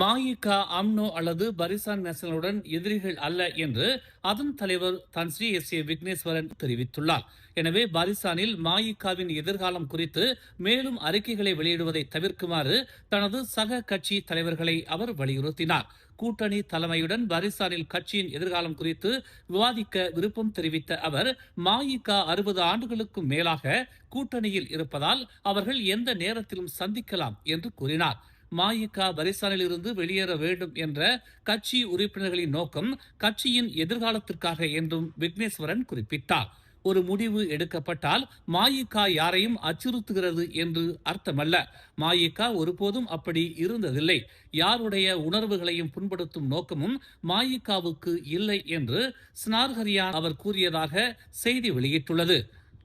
மாயிகா, UMNO அல்லது பரிசான் நேஷனலுடன் எதிரிகள் அல்ல என்று அதன் தலைவர் தன்ஸ்ரீ எஸ். விக்னேஸ்வரன் தெரிவித்துள்ளார். எனவே பரிசானில் மாயிகாவின் எதிர்காலம் குறித்து மேலும் அறிக்கைகளை வெளியிடுவதை தவிர்க்குமாறு தனது சக கட்சி தலைவர்களை அவர் வலியுறுத்தினார். கூட்டணி தலைமையுடன் பரிசானில் கட்சியின் எதிர்காலம் குறித்து விவாதிக்க விருப்பம் தெரிவித்த அவர், மாயிகா 60 ஆண்டுகளுக்கும் மேலாக கூட்டணியில் இருப்பதால் அவர்கள் எந்த நேரத்திலும் சந்திக்கலாம் என்று கூறினார். மாயிகா பரிசானில் இருந்து வெளியேற வேண்டும் என்ற கட்சி உறுப்பினர்களின் நோக்கம் கட்சியின் எதிர்காலத்திற்காக என்றும் விக்னேஸ்வரன் குறிப்பிட்டார். ஒரு முடிவு எடுக்கப்பட்டால் மாயிகா யாரையும் அச்சுறுத்துகிறது என்று அர்த்தமல்ல. மாயிகா ஒருபோதும் அப்படி இருந்ததில்லை. யாருடைய உணர்வுகளையும் புண்படுத்தும் நோக்கமும் மாயிகாவுக்கு இல்லை என்று ஸ்னார்ஹரியான் அவர் கூறியதாக செய்தி வெளியிட்டுள்ளது.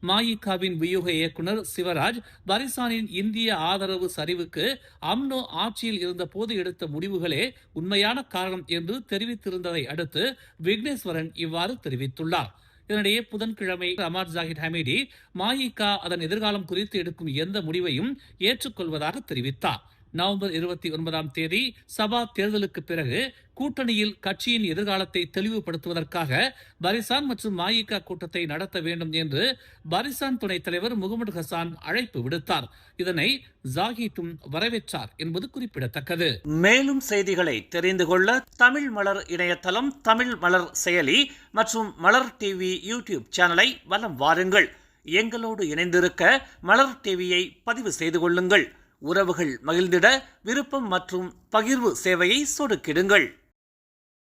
மாயிகாவின் வியூக இயக்குனர் சிவராஜ், பரிசானின் இந்திய ஆதரவு சரிவுக்கு அம்னோ ஆட்சியில் இருந்த போது எடுத்த முடிவுகளே உண்மையான காரணம் என்று தெரிவித்திருந்ததை அடுத்து விக்னேஸ்வரன் இவ்வாறு தெரிவித்துள்ளார். இதனிடையே புதன்கிழமை அமார் ஜாகிர் ஹமீடி மாயிகா அதன் எதிர்காலம் குறித்து எடுக்கும் எந்த முடிவையும் ஏற்றுக்கொள்வதாக தெரிவித்தார். நவம்பர் 29 சபா தேர்தலுக்கு பிறகு கூட்டணியில் கட்சியின் எதிர்காலத்தை தெளிவுபடுத்துவதற்காக பரிசான் மற்றும் மாயிகா கூட்டத்தை நடத்த வேண்டும் என்று பரிசான் துணைத் தலைவர் முகமது ஹசான் அழைப்பு விடுத்தார். இதனை ஜாகிட்டும் வரவேற்றார் என்பது குறிப்பிடத்தக்கது. மேலும் செய்திகளை தெரிந்து கொள்ள தமிழ் மலர் இணையதளம், தமிழ் மலர் செயலி மற்றும் மலர் டிவி யூடியூப் சேனலை வலம் வாருங்கள். எங்களோடு இணைந்திருக்க மலர் டிவியை பதிவு செய்து கொள்ளுங்கள். உறவுகள் மகிழ்ந்திட விருப்பம் மற்றும் பகிர்வு சேவையை சொடுக்கிடுங்கள்.